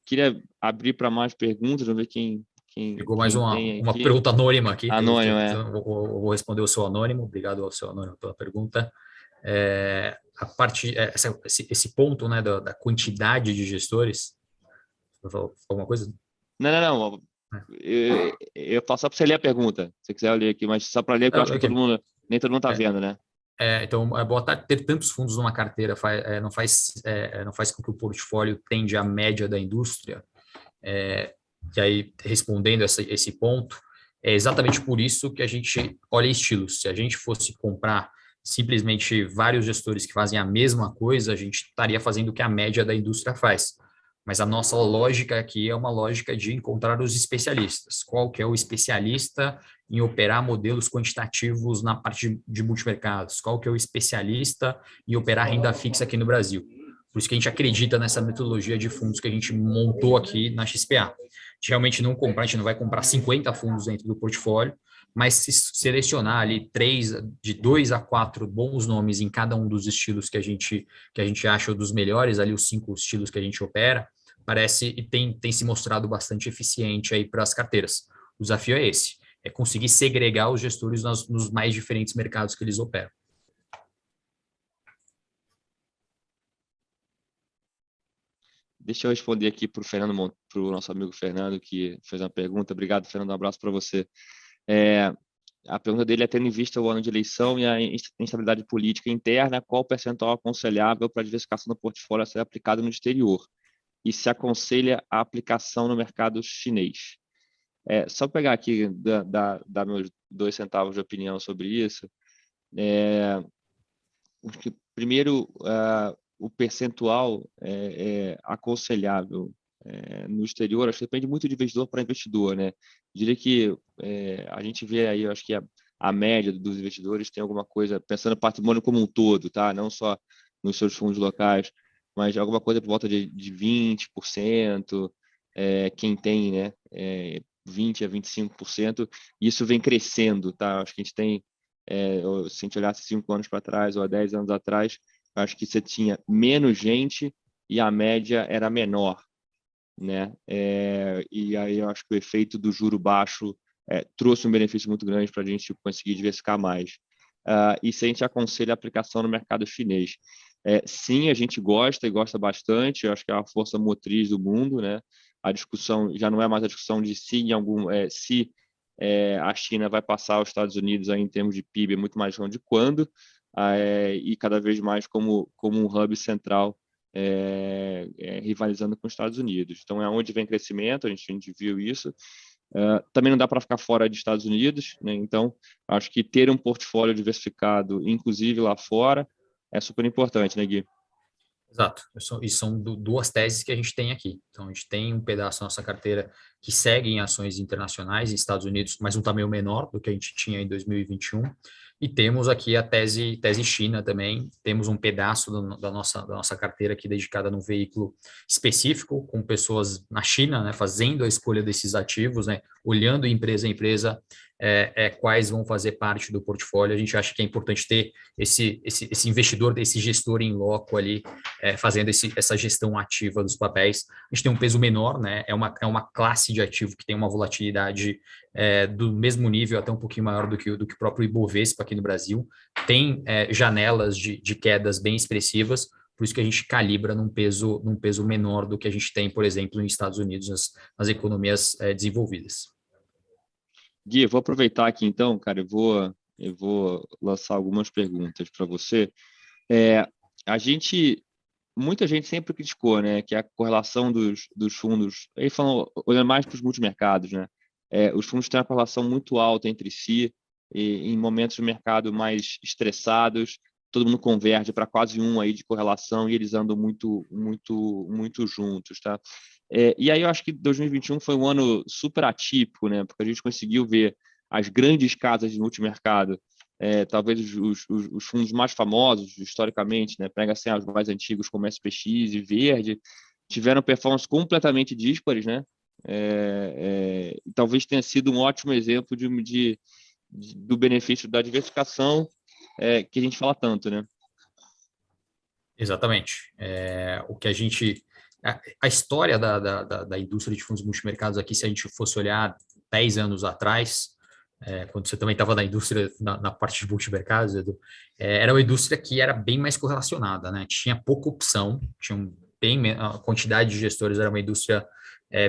Queria abrir para mais perguntas, vamos ver Ficou mais quem tem uma aqui. pergunta anônima aqui. Anônimo, Eu vou responder o seu anônimo. Obrigado ao seu anônimo pela pergunta. A parte, esse ponto, né, da quantidade de gestores. Você falou alguma coisa? Não. Eu passo só para você ler a pergunta, se você quiser eu ler aqui, mas só para ler, porque eu acho que Ok. nem todo mundo está vendo, né? Então, boa tarde. Ter tantos fundos numa carteira não faz com que o portfólio tende à média da indústria. E aí, respondendo esse ponto, é exatamente por isso que a gente olha estilos. Se a gente fosse comprar simplesmente vários gestores que fazem a mesma coisa, a gente estaria fazendo o que a média da indústria faz. Mas a nossa lógica aqui é uma lógica de encontrar os especialistas. Qual que é o especialista em operar modelos quantitativos na parte de multimercados? Qual que é o especialista em operar renda fixa aqui no Brasil? Por isso que a gente acredita nessa metodologia de fundos que a gente montou aqui na XPA. A gente realmente não comprar, a gente não vai comprar 50 fundos dentro do portfólio, mas se selecionar ali de 2 a 4 bons nomes em cada um dos estilos que a gente acha dos melhores, ali os 5 estilos que a gente opera, parece e tem se mostrado bastante eficiente aí para as carteiras. O desafio é esse, é conseguir segregar os gestores nos mais diferentes mercados que eles operam. Deixa eu responder aqui para o nosso amigo Fernando, que fez uma pergunta. Obrigado, Fernando, um abraço para você. A pergunta dele é: tendo em vista o ano de eleição e a instabilidade política interna, qual o percentual aconselhável para a diversificação do portfólio a ser aplicado no exterior? E se aconselha a aplicação no mercado chinês? Só pegar aqui, dar meus 2 centavos de opinião sobre isso. Acho que, primeiro, o percentual aconselhável no exterior, acho que depende muito de investidor para investidor, né? Diria que a gente vê aí, eu acho que a média dos investidores tem alguma coisa, pensando no patrimônio como um todo, tá? Não só nos seus fundos locais, mas alguma coisa por volta de 20%, quem tem, né? 20 a 25%, isso vem crescendo, tá? Acho que a gente tem, se a gente olhasse 5 anos para trás ou há 10 anos atrás, acho que você tinha menos gente e a média era menor, né? E aí eu acho que o efeito do juro baixo trouxe um benefício muito grande para a gente conseguir diversificar mais. E se a gente aconselha a aplicação no mercado chinês? Sim, a gente gosta e gosta bastante, eu acho que é uma força motriz do mundo, né? A discussão já não é mais a discussão de se a China vai passar os Estados Unidos aí em termos de PIB, é muito mais questão de quando, e cada vez mais como um hub central rivalizando com os Estados Unidos. Então, é onde vem crescimento, a gente viu isso. Também não dá para ficar fora dos Estados Unidos, né? Então, acho que ter um portfólio diversificado, inclusive lá fora, é super importante, né, Gui? Exato. E são duas teses que a gente tem aqui. Então, a gente tem um pedaço da nossa carteira que segue em ações internacionais, em Estados Unidos, mas um tamanho menor do que a gente tinha em 2021. E temos aqui a tese China também, temos um pedaço da nossa carteira aqui dedicada num veículo específico, com pessoas na China, né, fazendo a escolha desses ativos, né, olhando empresa a empresa, quais vão fazer parte do portfólio. A gente acha que é importante ter esse investidor, esse gestor em loco ali, fazendo essa gestão ativa dos papéis. A gente tem um peso menor, né, é uma classe de ativo que tem uma volatilidade do mesmo nível, até um pouquinho maior do que o próprio Ibovespa aqui no Brasil, tem janelas de quedas bem expressivas, por isso que a gente calibra num peso menor do que a gente tem, por exemplo, nos Estados Unidos, nas economias desenvolvidas. Gui, eu vou aproveitar aqui então, cara, eu vou lançar algumas perguntas para você. A gente, muita gente sempre criticou, né, que a correlação dos fundos, aí falando, olhando mais para os multimercados, né, os fundos têm uma correlação muito alta entre si, e em momentos do mercado mais estressados, todo mundo converge para quase um aí de correlação e eles andam muito juntos, tá? E aí eu acho que 2021 foi um ano super atípico, né? Porque a gente conseguiu ver as grandes casas de multimercado, talvez os fundos mais famosos historicamente, né? Pega assim, os mais antigos como SPX e Verde, tiveram performances completamente díspares, né? Talvez tenha sido um ótimo exemplo do benefício da diversificação que a gente fala tanto, né? Exatamente. O que a história da indústria de fundos multimercados aqui, se a gente fosse olhar 10 anos atrás, quando você também estava na indústria, na parte de multimercados, Edu, era uma indústria que era bem mais correlacionada, né? Tinha pouca opção, a quantidade de gestores era uma indústria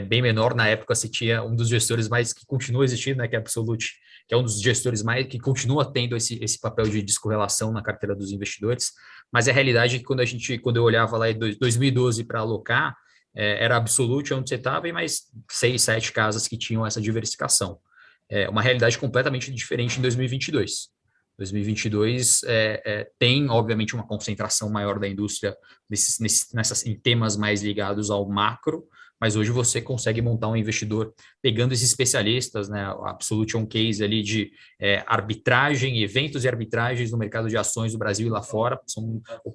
bem menor. Na época, se tinha um dos gestores mais que continua existindo, né, que é a Absolute, que é um dos gestores mais que continua tendo esse papel de descorrelação na carteira dos investidores. Mas a realidade é que quando eu olhava lá em 2012 para alocar, era Absolute onde você estava e mais 6, 7 casas que tinham essa diversificação. Uma realidade completamente diferente em 2022. 2022 tem, obviamente, uma concentração maior da indústria em temas mais ligados ao macro, mas hoje você consegue montar um investidor pegando esses especialistas, né? A Absolute é um case ali de arbitragem, eventos e arbitragens no mercado de ações do Brasil e lá fora,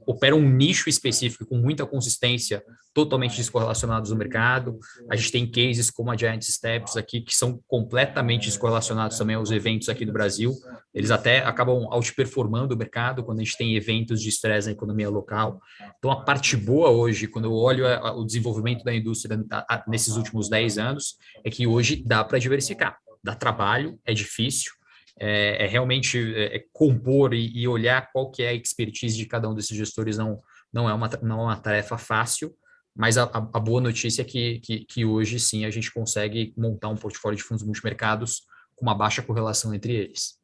operam um nicho específico com muita consistência, totalmente descorrelacionados do mercado. A gente tem cases como a Giant Steps aqui, que são completamente descorrelacionados também aos eventos aqui do Brasil. Eles até acabam outperformando o mercado quando a gente tem eventos de estresse na economia local. Então, a parte boa hoje, quando eu olho o desenvolvimento da indústria nesses últimos 10 anos, é que hoje dá para diversificar. Dá trabalho, é difícil, realmente compor e olhar qual que é a expertise de cada um desses gestores não é uma tarefa fácil, mas a boa notícia é que hoje sim a gente consegue montar um portfólio de fundos multimercados com uma baixa correlação entre eles.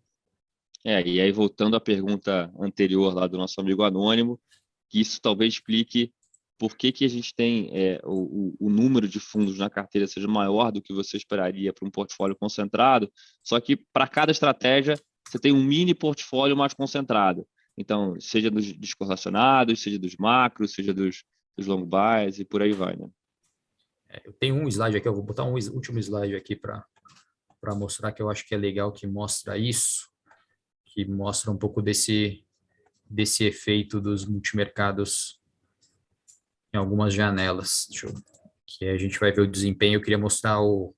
E aí voltando à pergunta anterior lá do nosso amigo anônimo, que isso talvez explique por que a gente tem o número de fundos na carteira seja maior do que você esperaria para um portfólio concentrado, só que para cada estratégia você tem um mini portfólio mais concentrado. Então, seja dos descorrelacionados, seja dos macros, seja dos long buys e por aí vai, né? Eu tenho um slide aqui, eu vou botar um último slide aqui para mostrar, que eu acho que é legal, que mostra isso, que mostra um pouco desse efeito dos multimercados em algumas janelas. Que a gente vai ver o desempenho. Eu queria mostrar o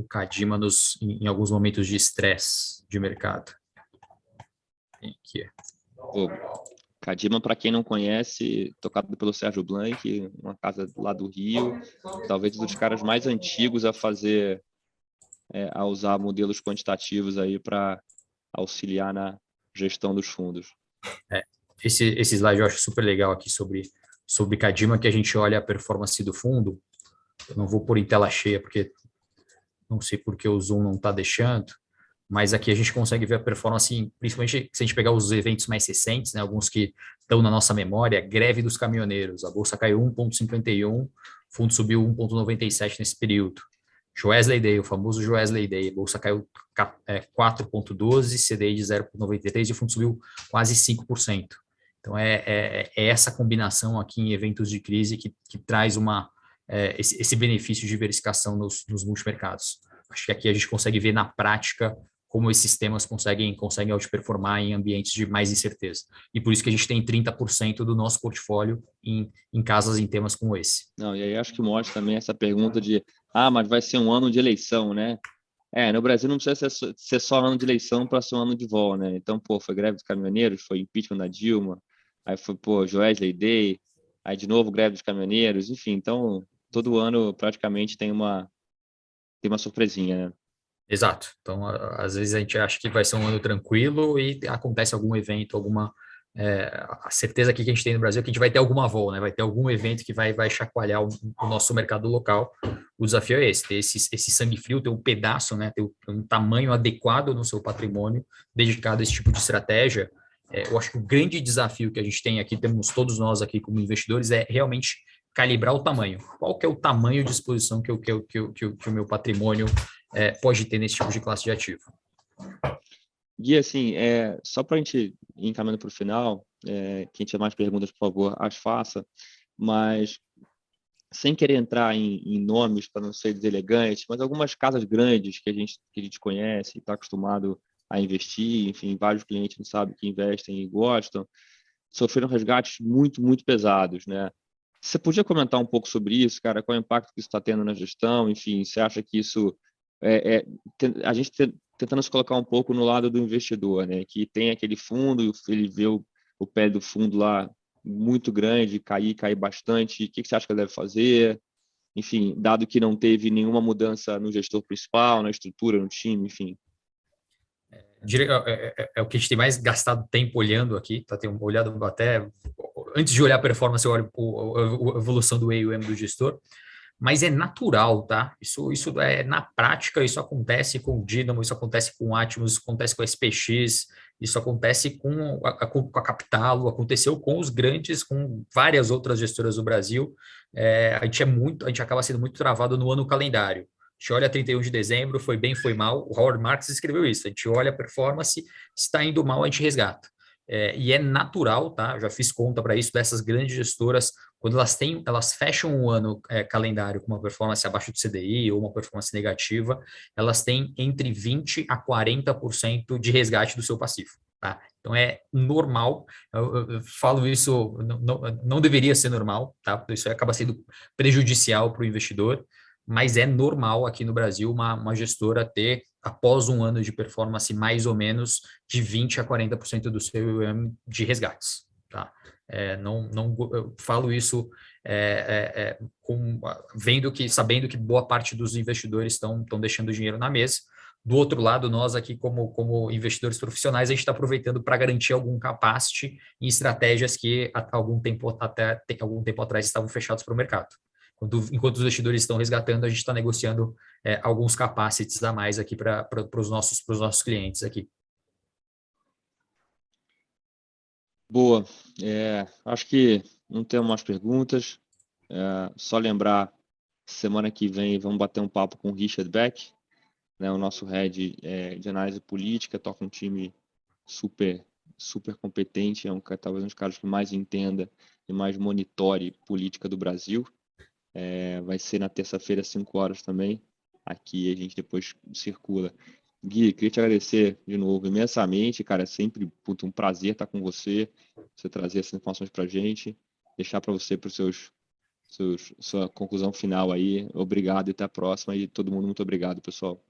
Cadima em alguns momentos de estresse de mercado. Aqui. Cadima, para quem não conhece, tocado pelo Sérgio Blanc, uma casa lá do Rio, talvez um dos caras mais antigos a usar modelos quantitativos aí para auxiliar na gestão dos fundos. Esse slide eu acho super legal aqui sobre Cadima, que a gente olha a performance do fundo. Eu não vou pôr em tela cheia, porque não sei por que o Zoom não está deixando, mas aqui a gente consegue ver a performance, principalmente se a gente pegar os eventos mais recentes, né, alguns que estão na nossa memória. Greve dos caminhoneiros, a bolsa caiu 1,51, o fundo subiu 1,97 nesse período. Joesley Day, o famoso Joesley Day, a bolsa caiu 4,12, CDI de 0,93 e o fundo subiu quase 5%. Então, é essa combinação aqui em eventos de crise que traz esse benefício de diversificação nos multimercados. Acho que aqui a gente consegue ver na prática como esses temas conseguem outperformar em ambientes de mais incerteza. E por isso que a gente tem 30% do nosso portfólio em casas em temas como esse. Não, e aí acho que mostra também essa pergunta de, mas vai ser um ano de eleição, né? No Brasil não precisa ser só ano de eleição para ser um ano de vol, né? Então, pô, foi greve dos caminhoneiros, foi impeachment da Dilma, aí foi, pô, Joesley Day, aí de novo greve dos caminhoneiros, enfim, então todo ano praticamente tem uma surpresinha, né? Exato. Então, às vezes a gente acha que vai ser um ano tranquilo e acontece algum evento, a certeza aqui que a gente tem no Brasil é que a gente vai ter alguma vol, né? Vai ter algum evento que vai chacoalhar o nosso mercado local. O desafio é esse, ter esse sangue frio, ter um pedaço, né? Ter um tamanho adequado no seu patrimônio dedicado a esse tipo de estratégia. Eu acho que o grande desafio que a gente tem aqui, temos todos nós aqui como investidores, é realmente calibrar o tamanho. Qual que é o tamanho de exposição que o meu patrimônio pode ter nesse tipo de classe de ativo? Gui, assim, só para a gente ir encaminhando para o final, quem tiver mais perguntas, por favor, as faça, mas sem querer entrar em nomes para não ser deselegante, mas algumas casas grandes que a gente conhece e está acostumado a investir, enfim, vários clientes não sabem que investem e gostam, sofreram resgates muito, muito pesados, né? Você podia comentar um pouco sobre isso, cara? Qual é o impacto que isso está tendo na gestão? Enfim, você acha que isso a gente tentando se colocar um pouco no lado do investidor, né? Que tem aquele fundo, ele vê o pé do fundo lá muito grande, cair bastante. O que você acha que ele deve fazer? Enfim, dado que não teve nenhuma mudança no gestor principal, na estrutura, no time, enfim. É o que a gente tem mais gastado tempo olhando aqui, tá? Tenho olhado até antes de olhar a performance, eu olho a evolução do AUM do gestor, mas é natural, tá? Isso é na prática, isso acontece com o Dynamo, isso acontece com o Atmos, isso acontece com a SPX, isso acontece com a Capitalo, aconteceu com os grandes, com várias outras gestoras do Brasil. A gente acaba sendo muito travado no ano calendário. A gente olha 31 de dezembro, foi bem, foi mal. O Howard Marks escreveu isso. A gente olha a performance, está indo mal, a gente resgata. E é natural, tá? Já fiz conta para isso dessas grandes gestoras, quando elas fecham um ano calendário com uma performance abaixo do CDI ou uma performance negativa, elas têm entre 20% a 40% de resgate do seu passivo. Tá? Então é normal, eu falo isso, não deveria ser normal, tá? Isso acaba sendo prejudicial para o investidor, mas é normal aqui no Brasil uma gestora ter, após um ano de performance, mais ou menos de 20% a 40% do seu EUM de resgates. Tá? Eu falo isso sabendo que boa parte dos investidores estão deixando dinheiro na mesa. Do outro lado, nós aqui, como investidores profissionais, a gente está aproveitando para garantir algum capacity em estratégias que há algum tempo atrás estavam fechados para o mercado. Enquanto os investidores estão resgatando, a gente está negociando alguns capacities a mais aqui para os nossos clientes aqui. Boa. Acho que não temos mais perguntas. Só lembrar, semana que vem vamos bater um papo com o Richard Beck, né, o nosso head de análise política, toca um time super, super competente, talvez um dos caras que mais entenda e mais monitore política do Brasil. Vai ser na terça-feira, às 5 horas também. Aqui a gente depois circula. Gui, queria te agradecer de novo imensamente, cara. É sempre um prazer estar com você trazer essas informações para a gente, deixar para você, para sua conclusão final aí. Obrigado e até a próxima. E todo mundo, muito obrigado, pessoal.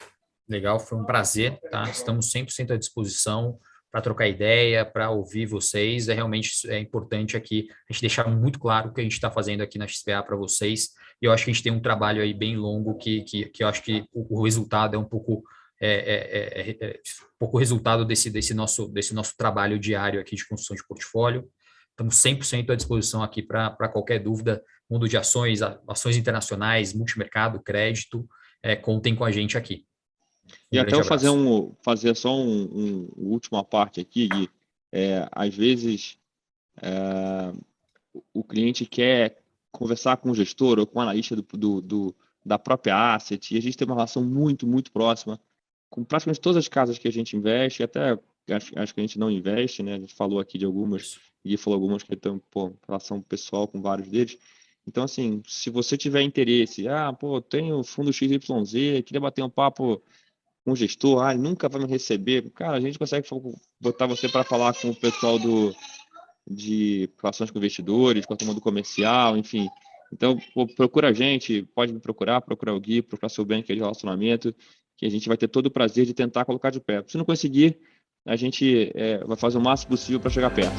Legal, foi um prazer, tá? Estamos 100% à disposição para trocar ideia, para ouvir vocês. Realmente importante aqui a gente deixar muito claro o que a gente está fazendo aqui na XPA para vocês. E eu acho que a gente tem um trabalho aí bem longo que eu acho que o resultado é um pouco resultado desse nosso trabalho diário aqui de construção de portfólio. Estamos 100% à disposição aqui para qualquer dúvida, mundo de ações internacionais, multimercado, crédito, contem com a gente aqui. E até eu fazer só um última parte aqui, Gui. Às vezes o cliente quer conversar com o gestor ou com o analista da própria asset, e a gente tem uma relação muito, muito próxima com praticamente todas as casas que a gente investe, até acho que a gente não investe, né? A gente falou aqui de algumas, e falou algumas que tem relação pessoal com vários deles. Então, assim, se você tiver interesse, tenho fundo XYZ, queria bater um papo com o gestor, ele nunca vai me receber. Cara, a gente consegue botar você para falar com o pessoal de relações com investidores, com a turma do comercial, enfim. Então, procura a gente, pode me procurar o Gui, procurar seu banco de relacionamento, que a gente vai ter todo o prazer de tentar colocar de pé. Se não conseguir, a gente vai fazer o máximo possível para chegar perto.